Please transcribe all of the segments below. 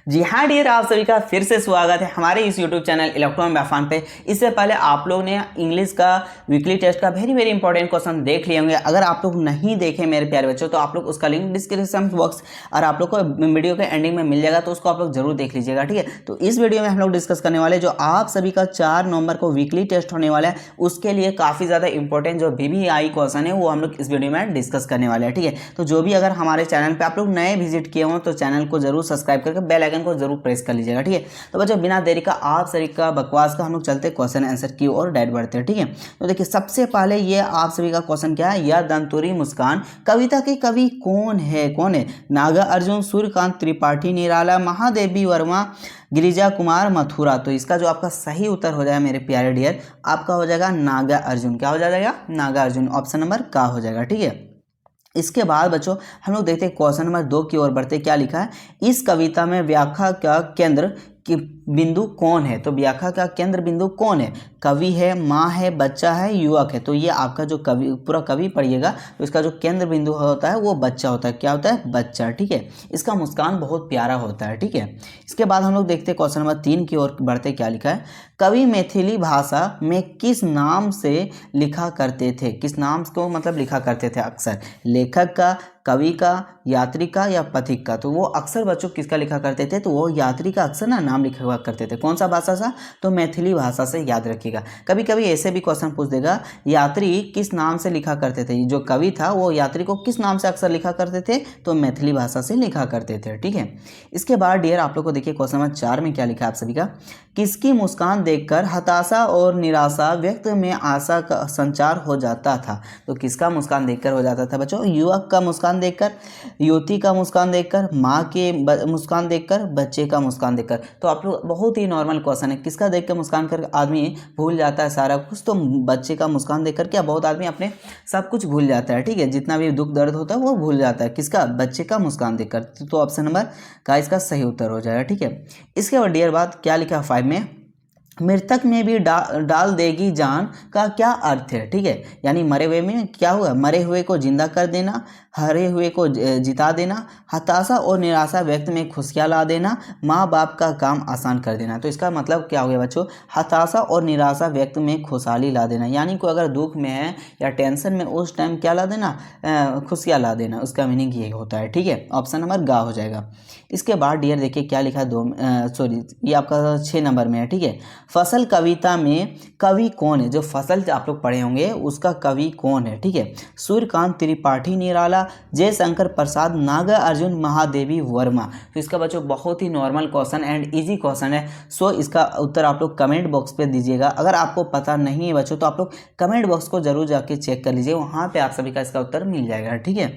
जी हाँ डियर, आप सभी का फिर से स्वागत है हमारे इस YouTube चैनल इलेक्ट्रॉन बाफान पे। इससे पहले आप लोग ने इंग्लिश का वीकली टेस्ट का वेरी इंपॉर्टेंट क्वेश्चन देख लिए होंगे। अगर आप लोग नहीं देखे मेरे प्यारे बच्चों तो आप लोग उसका लिंक डिस्क्रिप्शन बॉक्स और आप लोग को वीडियो के एंडिंग में मिल जाएगा, तो उसको आप लोग जरूर देख लीजिएगा। ठीक है, तो इस वीडियो में हम लोग डिस्कस करने वाले जो आप सभी का 4 नवंबर को वीकली टेस्ट होने वाला है, उसके लिए काफ़ी ज़्यादा इंपॉर्टेंट जो VBI क्वेश्चन है वो हम लोग इस वीडियो में डिस्कस करने वाले हैं। ठीक है, तो जो भी अगर हमारे चैनल पर आप लोग नए विजिट किए हों तो चैनल को जरूर सब्सक्राइब करके बेल आइकन को जरूर प्रेस कर लीजिएगा। ठीक है, तो बच्चों बिना देरी का आप सभी का बकवास का हम लोग चलते क्वेश्चन आंसर की और डायरेक्ट बढ़ते हैं। ठीक है, तो देखिए सबसे पहले ये आप सभी का क्वेश्चन क्या है, यह दंतुरी मुस्कान कविता के कवि कौन है? नागा अर्जुन, सूर्यकांत त्रिपाठी, निराला, महादेवी वर्मा, गिरिजा कुमार मथुरा। तो इसका जो आपका सही उत्तर हो जाएगा मेरे प्यारे डियर, आपका हो जाएगा नागा अर्जुन। क्या हो जाएगा? नागा अर्जुन। ऑप्शन नंबर का हो जाएगा। ठीक है, इसके बाद बच्चों हम लोग देखते हैं क्वेश्चन नंबर 2 की ओर बढ़ते। क्या लिखा है, इस कविता में व्याख्या का केंद्र कि बिंदु कौन है? तो व्याख्या का केंद्र बिंदु कौन है? कवि है, माँ है, बच्चा है, युवक है। तो ये आपका जो कवि पूरा कवि पढ़िएगा तो इसका जो केंद्र बिंदु होता है वो बच्चा होता है। क्या होता है? बच्चा। ठीक है, इसका मुस्कान बहुत प्यारा होता है। ठीक है, इसके बाद हम लोग देखते हैं क्वेश्चन नंबर 3 की ओर बढ़ते। क्या लिखा है, कवि मैथिली भाषा में किस नाम से लिखा करते थे? किस नाम को मतलब लिखा करते थे अक्सर? लेखक का, कवि का, यात्री का या पथिक का? तो वो अक्सर बच्चों किसका लिखा करते थे? तो वो यात्री का अक्सर ना नाम लिखा हुआ करते थे। कौन सा भाषा से? तो मैथिली भाषा से। याद रखिएगा, कभी कभी ऐसे भी क्वेश्चन पूछ देगा, यात्री किस नाम से लिखा करते थे? जो कवि था वो यात्री को किस नाम से अक्सर लिखा करते थे? तो मैथिली भाषा से लिखा करते थे। ठीक है, इसके बाद डियर आप लोग को देखिए क्वेश्चन नंबर 4 में क्या लिखा है आप सभी का, किसकी मुस्कान देखकर हताशा और निराशा व्यक्त में आशा का संचार हो जाता था? तो किसका मुस्कान देखकर हो जाता था बच्चों? युवक का मुस्कान देखकर, युवती का मुस्कान देखकर, माँ के मुस्कान देखकर, बच्चे का मुस्कान देखकर। तो आप लोग बहुत ही नॉर्मल क्वेश्चन है, किसका देख कर मुस्कान कर आदमी भूल जाता है सारा कुछ? तो बच्चे का मुस्कान देखकर क्या बहुत आदमी अपने सब कुछ भूल जाता है। ठीक है, जितना भी दुख दर्द होता है वो भूल जाता है। किसका? बच्चे का मुस्कान देखकर। तो ऑप्शन नंबर का इसका सही उत्तर हो जाएगा। ठीक है, इसके बाद डियर बात क्या लिखा 5 में, मृतक में भी डाल देगी जान का क्या अर्थ है? ठीक है, यानी मरे हुए में क्या हुआ, मरे हुए को जिंदा कर देना, हरे हुए को जिता देना, हताशा और निराशा व्यक्त में खुशियाँ ला देना, माँ बाप का काम आसान कर देना। तो इसका मतलब क्या हो गया बच्चों, हताशा और निराशा व्यक्त में खुशहाली ला देना। यानी कोई अगर दुख में है या टेंशन में उस टाइम क्या ला देना, खुशियाँ ला देना। उसका मीनिंग ये होता है। ठीक है, ऑप्शन नंबर गा हो जाएगा। इसके बाद डियर देखिए क्या लिखा है, ये आपका 6 नंबर में है। ठीक है, फसल कविता में कवि कौन है? जो फसल आप लोग पढ़े होंगे उसका कवि कौन है? ठीक है, सूर्यकांत त्रिपाठी, निराला, जयशंकर प्रसाद, नागा अर्जुन, महादेवी वर्मा। तो इसका बच्चों बहुत ही normal question and easy question है। सो इसका उत्तर आप लोग कमेंट बॉक्स पे दीजिएगा। अगर आपको पता नहीं है बच्चों तो आप लोग कमेंट बॉक्स को जरूर जाके चेक कर लीजिए, वहाँ पे आप सभी का इसका उत्तर मिल जाएगा। ठीक है,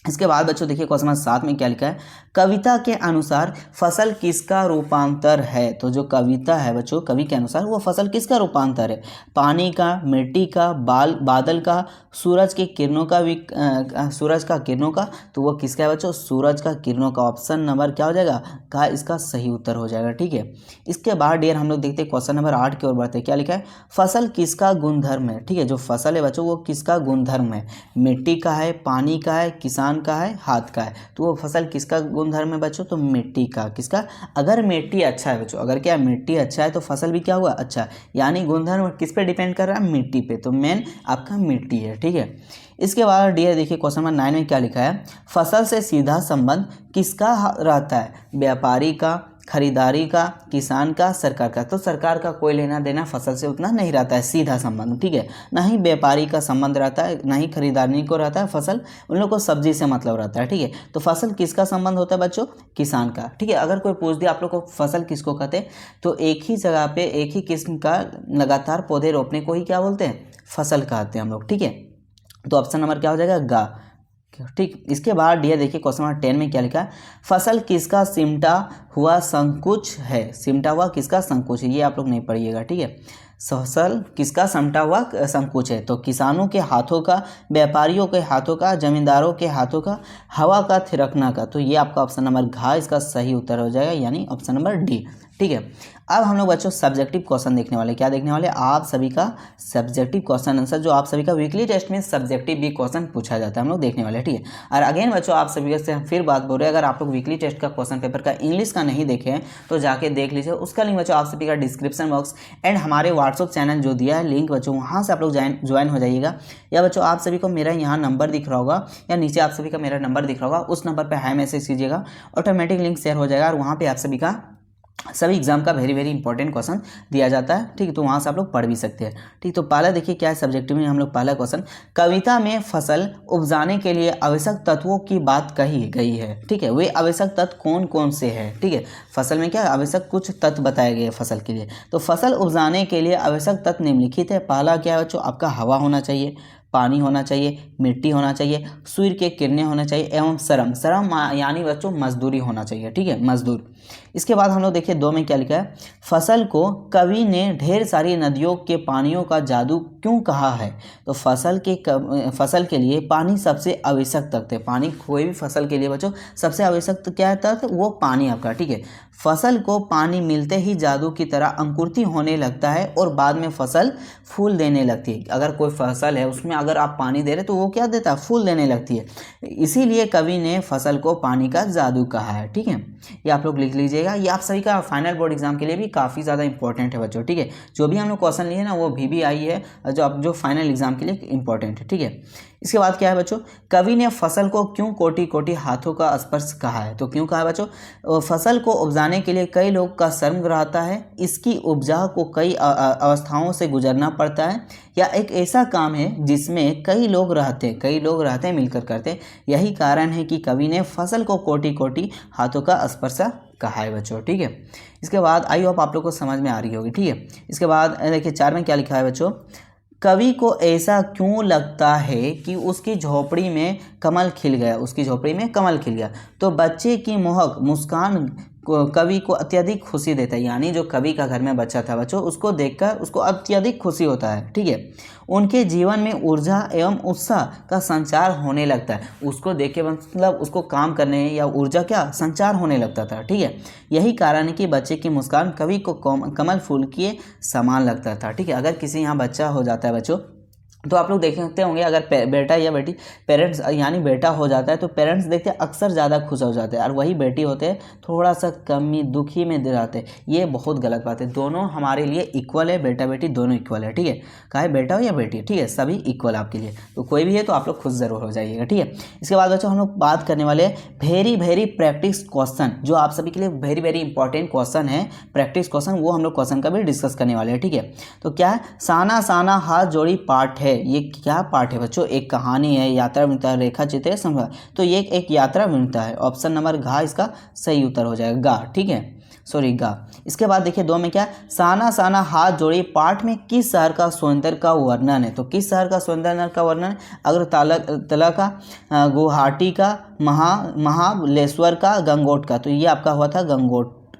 इसके बाद बच्चों देखिए क्वेश्चन नंबर 7 में क्या लिखा है, कविता के अनुसार फसल किसका रूपांतर है? तो जो कविता है बच्चों कवि के अनुसार वो फसल किसका रूपांतर है? पानी का, मिट्टी का, बादल का, सूरज के किरणों का, सूरज का किरणों का। तो वो किसका है बच्चों? सूरज का किरणों का। ऑप्शन नंबर क्या हो जाएगा? का इसका सही उत्तर हो जाएगा। ठीक है, इसके बाद डियर हम लोग देखते हैं क्वेश्चन नंबर 8 की ओर बढ़ते हैं। क्या लिखा है, फसल किसका गुणधर्म है? ठीक है, जो फसल है बच्चों वो किसका गुणधर्म है? मिट्टी का है, पानी का है, किसान का है, हाथ का है। तो वो फसल किसका गुणधर्म है बच्चों? तो मिट्टी का। किसका? अगर मिट्टी अच्छा है बच्चों, अगर क्या मिट्टी अच्छा है तो फसल भी क्या हुआ? अच्छा है। यानी गुणधर्म किस पे डिपेंड कर रहा है? मिट्टी पे। तो मेन आपका मिट्टी है। ठीक है, इसके बाद डियर देखिए क्वेश्चन नंबर 9 में क्या लिखा है, फसल से सीधा संबंध किसका रहता है? व्यापारी का, खरीदारी का, किसान का, सरकार का। तो सरकार का कोई लेना देना फसल से उतना नहीं रहता है, सीधा संबंध। ठीक है, ना ही व्यापारी का संबंध रहता है, ना ही खरीदारी को रहता है। फसल उन लोग को सब्जी से मतलब रहता है। ठीक है, तो फसल किसका संबंध होता है बच्चों? किसान का। ठीक है, अगर कोई पूछ दिया आप लोग को फसल किसको कहते हैं, तो एक ही जगह पे एक ही किस्म का लगातार पौधे रोपने को ही क्या बोलते हैं? फसल कहते हैं हम लोग। ठीक है, तो ऑप्शन नंबर क्या हो जाएगा? गा। ठीक, इसके बाद डियर देखिए क्वेश्चन नंबर 10 में क्या लिखा है, फसल किसका सिमटा हुआ संकुच है? सिमटा हुआ किसका संकुच है? ये आप लोग नहीं पढ़िएगा। ठीक है, फसल किसका समटा हुआ संकुच है? तो किसानों के हाथों का, व्यापारियों के हाथों का, जमींदारों के हाथों का, हवा का थिरकना का। तो ये आपका ऑप्शन नंबर घ इसका सही उत्तर हो जाएगा, यानी ऑप्शन नंबर डी। ठीक है। अब हम लोग बच्चों सब्जेक्टिव क्वेश्चन देखने वाले, क्या देखने वाले, आप सभी का सब्जेक्टिव क्वेश्चन आंसर, जो आप सभी का वीकली टेस्ट में सब्जेक्टिव भी क्वेश्चन पूछा जाता है, हम लोग देखने वाले, ठीक है। और अगेन बच्चों आप सभी से फिर बात बोल रहे हैं, अगर आप लोग वीकली टेस्ट का क्वेश्चन पेपर का इंग्लिश का नहीं देखे हैं तो जाके देख लीजिए, उसका लिंक बच्चों आप सभी का डिस्क्रिप्शन बॉक्स एंड हमारे व्हाट्सअप चैनल जो दिया है लिंक बच्चों, वहाँ से आप लोग ज्वाइन हो जाइएगा। या बच्चों आप सभी को मेरा यहाँ नंबर दिख रहा होगा या नीचे आप सभी का मेरा नंबर दिख रहा होगा, उस नंबर पर हाई मैसेज कीजिएगा, ऑटोमेटिक लिंक शेयर हो जाएगा और वहाँ पर आप सभी का सभी एग्जाम का वेरी वेरी इंपॉर्टेंट क्वेश्चन दिया जाता है, ठीक है। तो वहाँ से आप लोग पढ़ भी सकते हैं, ठीक। तो पहला देखिए क्या है सब्जेक्टिव में हम लोग पहला क्वेश्चन, कविता में फसल उपजाने के लिए आवश्यक तत्वों की बात कही गई है, ठीक है। वे आवश्यक तत्व कौन कौन से हैं, ठीक है। फसल में क्या आवश्यक कुछ तत्व बताए गए हैं फसल के लिए। तो फसल उपजाने के लिए आवश्यक तत्व निम्नलिखित है। पहला क्या है बच्चों, आपका हवा होना चाहिए, पानी होना चाहिए, मिट्टी होना चाहिए, सूर्य के किरणें होना चाहिए एवं श्रम यानी बच्चों मजदूरी होना चाहिए, ठीक है, मजदूर। इसके बाद हम लोग देखिए 2 में क्या लिखा है, फसल को कवि ने ढेर सारी नदियों के पानियों का जादू क्यों कहा है। तो फसल के लिए पानी सबसे आवश्यक तत्व है, पानी कोई भी फसल के लिए बच्चों सबसे आवश्यक क्या है तत्व, वो पानी आपका, ठीक है। फसल को पानी मिलते ही जादू की तरह अंकुरित होने लगता है और बाद में फसल फूल देने लगती है। अगर कोई फसल है उसमें अगर आप पानी दे रहे तो वो क्या देता है, फूल देने लगती है, इसीलिए कवि ने फसल को पानी का जादू कहा है, ठीक है। ये आप लोग लिख लीजिएगा, ये आप सभी का फाइनल बोर्ड एग्जाम के लिए भी काफ़ी ज़्यादा इंपॉर्टेंट है बच्चों, ठीक है। जो भी हम लोग क्वेश्चन लिए ना वो VBI है, जो फाइनल एग्जाम के लिए इंपॉर्टेंट है, ठीक है। इसके बाद क्या है बच्चों, कवि ने फसल को क्यों कोटि कोटि हाथों का स्पर्श कहा है। तो क्यों कहा है बच्चों, फसल को उपजाने के लिए कई लोग का श्रम रहता है, इसकी उपजा को कई अवस्थाओं से गुजरना पड़ता है, या एक ऐसा काम है जिसमें कई लोग रहते हैं मिलकर करते हैं, यही कारण है कि कवि ने फसल को कोटि कोटि हाथों का स्पर्श कहा है बच्चों, ठीक है। इसके बाद आई होप आप लोग को समझ में आ रही होगी, ठीक है। इसके बाद देखिए 4 में क्या लिखा है बच्चों, कवि को ऐसा क्यों लगता है कि उसकी झोपड़ी में कमल खिल गया, तो बच्चे की मोहक मुस्कान कवि को अत्यधिक खुशी देता है, यानी जो कवि का घर में बच्चा था बच्चों, उसको देखकर उसको अत्यधिक खुशी होता है, ठीक है। उनके जीवन में ऊर्जा एवं उत्साह का संचार होने लगता है, उसको देख के मतलब उसको काम करने या ऊर्जा क्या संचार होने लगता था, ठीक है। यही कारण है कि बच्चे की मुस्कान कवि को कमल फूल के समान लगता था, ठीक है। अगर किसी यहाँ बच्चा हो जाता है बच्चों तो आप लोग देख सकते होंगे, अगर बेटा या बेटी पेरेंट्स यानी बेटा हो जाता है तो पेरेंट्स देखते हैं अक्सर ज़्यादा खुश हो जाते हैं, और वही बेटी होते हैं थोड़ा सा कमी दुखी में रहते हैं। ये बहुत गलत बात है, दोनों हमारे लिए इक्वल है, बेटा बेटी दोनों इक्वल है, ठीक है। चाहे बेटा हो या बेटी, ठीक है, सभी इक्वल आपके लिए, तो कोई भी है तो आप लोग खुश ज़रूर हो जाइएगा, ठीक है। इसके बाद बच्चों हम लोग बात करने वाले वेरी वेरी प्रैक्टिस क्वेश्चन, जो आप सभी के लिए वेरी वेरी इंपॉर्टेंट क्वेश्चन है, प्रैक्टिस क्वेश्चन, वो हम लोग क्वेश्चन का भी डिस्कस करने वाले हैं, ठीक है। तो क्या है, साना साना हाथ जोड़ी पाठ है, ये क्या पाठ है बच्चों, एक कहानी है, यात्रा विनता, रेखा चित्र है, समझा। तो ये एक यात्रा विनता है, ऑप्शन नंबर घ इसका सही उत्तर हो जाएगा, गा, ठीक है, सॉरी गा। इसके बाद देखिए 2 में क्या, साना साना हाथ जोड़ी पाठ में किस शहर का सौंदर्य का वर्णन है। तो किस शहर का सौंदर्य का वर्णन है, अगरतला का, गुवाहाटी का, महाबलेश्वर का, गंगोट का। तो ये आपका हुआ था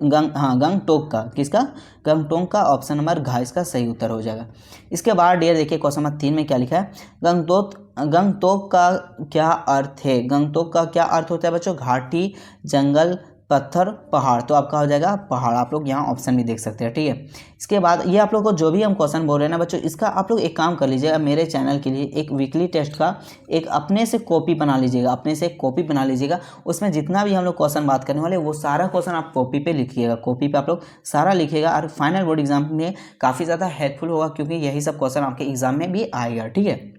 गंगटोक का, किसका, गंगटोक का, ऑप्शन नंबर घ इसका सही उत्तर हो जाएगा। इसके बाद डियर देखिए क्वेश्चन नंबर 3 में क्या लिखा है, गंगटोक का क्या अर्थ है। गंगटोक का क्या अर्थ होता है बच्चों, घाटी, जंगल, पत्थर, पहाड़। तो आपका हो जाएगा पहाड़, आप लोग यहाँ ऑप्शन भी देख सकते हैं, ठीक है। इसके बाद ये आप लोग को जो भी हम क्वेश्चन बोल रहे हैं ना बच्चों, इसका आप लोग एक काम कर लीजिएगा, मेरे चैनल के लिए एक वीकली टेस्ट का एक अपने से कॉपी बना लीजिएगा, उसमें जितना भी हम लोग क्वेश्चन बात करने वाले वो सारा क्वेश्चन आप कॉपी पे लिखिएगा, कॉपी पे आप लोग सारा लिखिएगा, और फाइनल बोर्ड एग्जाम में काफ़ी ज़्यादा हेल्पफुल होगा, क्योंकि यही सब क्वेश्चन आपके एग्जाम में भी आएगा, ठीक है।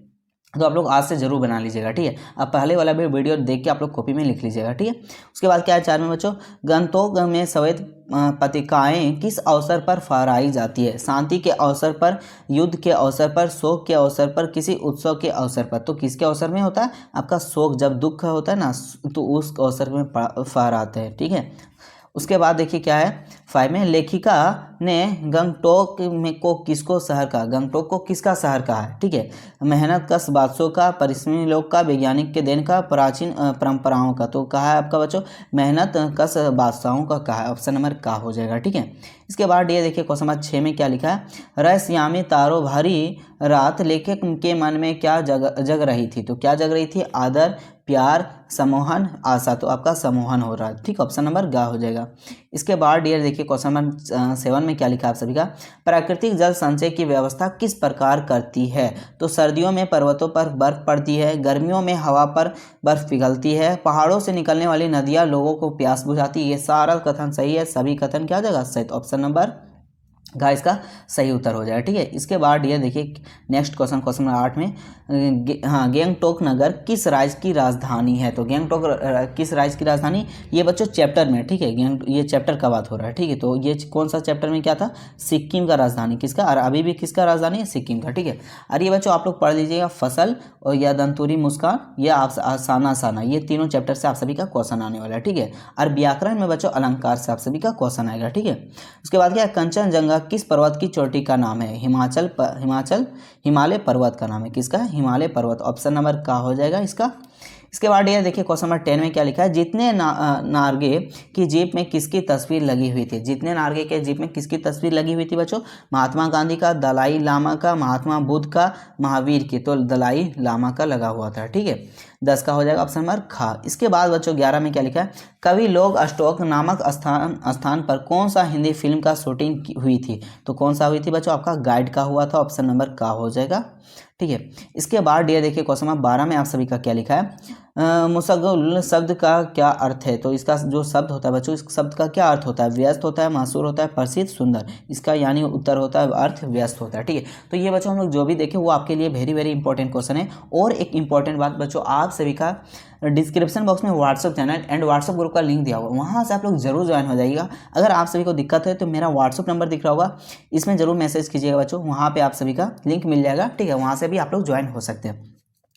तो आप लोग आज से जरूर बना लीजिएगा, ठीक है। अब पहले वाला भी वीडियो देख के आप लोग कॉपी में लिख लीजिएगा, ठीक है। उसके बाद क्या है 4 में बच्चों, गंगटोक में श्वेत पत्रिकाएं किस अवसर पर फहराई जाती है। शांति के अवसर पर, युद्ध के अवसर पर, शोक के अवसर पर, किसी उत्सव के अवसर पर। तो किसके अवसर में होता है आपका शोक, जब दुख होता है ना तो उस अवसर में फहराते हैं, ठीक है। उसके बाद देखिए क्या है 5 में, लेखिका ने गंगटोक को किसको शहर कहा, गंगटोक को किसका शहर कहा है, ठीक है। मेहनत कश बादशाहों का, परिश्रमी लोग का, वैज्ञानिक के देन का, प्राचीन परंपराओं का। तो कहा है आपका बच्चों मेहनत कश बादशाहों का कहा है, ऑप्शन नंबर का हो जाएगा, ठीक है। इसके बाद ये देखिए क्वेश्चन नंबर 6 में क्या लिखा है, रहस्यामी तारों भरी रात लेखक के मन में क्या जग रही थी। तो क्या जग रही थी, आदर, प्यार, सम्मोहन, आशा। तो आपका सम्मोहन हो रहा है, ठीक, ऑप्शन नंबर ग हो जाएगा। इसके बाद डियर देखिए क्वेश्चन नंबर 7 में क्या लिखा है आप सभी का, प्राकृतिक जल संचय की व्यवस्था किस प्रकार करती है। तो सर्दियों में पर्वतों पर बर्फ पड़ती है, गर्मियों में हवा पर बर्फ पिघलती है, पहाड़ों से निकलने वाली नदियाँ लोगों को प्यास बुझाती है। ये सारा कथन सही है, सभी कथन क्या हो जाएगा सही। तो ऑप्शन नंबर गा इसका सही उत्तर हो जाएगा, ठीक है। इसके बाद ये देखिए नेक्स्ट क्वेश्चन, क्वेश्चन नंबर 8 में गैंगटोक नगर किस राज्य की राजधानी है। तो गैंगटोक किस राज्य की राजधानी, ये बच्चों चैप्टर में, ठीक है, ये चैप्टर का बात हो रहा है, ठीक है। तो ये कौन सा चैप्टर में क्या था, सिक्किम का राजधानी किसका, और अभी भी किसका राजधानी है, सिक्किम का, ठीक है। और ये बच्चों आप लोग पढ़ लीजिएगा फसल और या दंतुरी मुस्कान या आसाना साना, ये तीनों चैप्टर से आप सभी का क्वेश्चन आने वाला है, ठीक है। और व्याकरण में बच्चों अलंकार से आप सभी का क्वेश्चन आएगा, ठीक है। उसके बाद क्या, कंचनजंगा किस पर्वत की चोटी का नाम है। हिमालय पर्वत का नाम है, किसका, हिमालय पर्वत। ऑप्शन नंबर का हो जाएगा इसका। इसके बाद ये देखिए क्वेश्चन नंबर 10 में क्या लिखा है, जितने नार्गे की जीप में किसकी तस्वीर लगी हुई थी। जितने नार्गे के जीप में किसकी तस्वीर लगी हुई थी बच्चों, महात्मा गांधी का, दलाई लामा का, महात्मा बुद्ध का, महावीर की। तो दलाई लामा का लगा हुआ था, ठीक है। 10 का हो जाएगा ऑप्शन नंबर खा। इसके बाद बच्चों 11 में क्या लिखा है, कवि लोग अष्टोक नामक स्थान पर कौन सा हिंदी फिल्म का शूटिंग हुई थी। तो कौन सा हुई थी बच्चों, आपका गाइड का हुआ था, ऑप्शन नंबर का हो जाएगा, ठीक है। इसके बाद ये देखिए क्वेश्चन नंबर 12 में आप सभी का क्या लिखा है, मुसगुल शब्द का क्या अर्थ है। तो इसका जो शब्द होता है बच्चों, इस शब्द का क्या अर्थ होता है, व्यस्त होता है, मशहूर होता है, प्रसिद्ध, सुंदर। इसका यानी उत्तर होता है अर्थ व्यस्त होता है, ठीक है। तो ये बच्चों हम लोग जो भी देखें वो आपके लिए वेरी वेरी इंपॉर्टेंट क्वेश्चन है। और एक इंपॉर्टेंट बात बच्चों, आप सभी का डिस्क्रिप्शन बॉक्स में WhatsApp channel and WhatsApp group का लिंक दिया होगा, वहाँ से आप लोग जरूर ज्वाइन हो जाइएगा। अगर आप सभी को दिक्कत है तो मेरा व्हाट्सअप नंबर दिख रहा होगा, इसमें जरूर मैसेज कीजिएगा बच्चों, वहाँ पे आप सभी का लिंक मिल जाएगा, ठीक है। वहाँ से भी आप लोग ज्वाइन हो सकते हैं।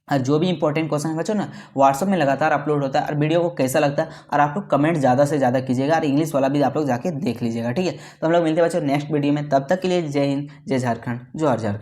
और जो भी इंपॉर्टेंट क्वेश्चन है बच्चों ना, व्हाट्सअप में लगातार अपलोड होता है। और वीडियो को कैसा लगता है, और आप लोग कमेंट ज़्यादा से ज़्यादा कीजिएगा, और इंग्लिश वाला भी आप लोग जाके देख लीजिएगा, ठीक है। तो हम लोग मिलते हैं बच्चों नेक्स्ट वीडियो में, तब तक के लिए जय हिंद, जय झारखंड, जोहार झारखंड।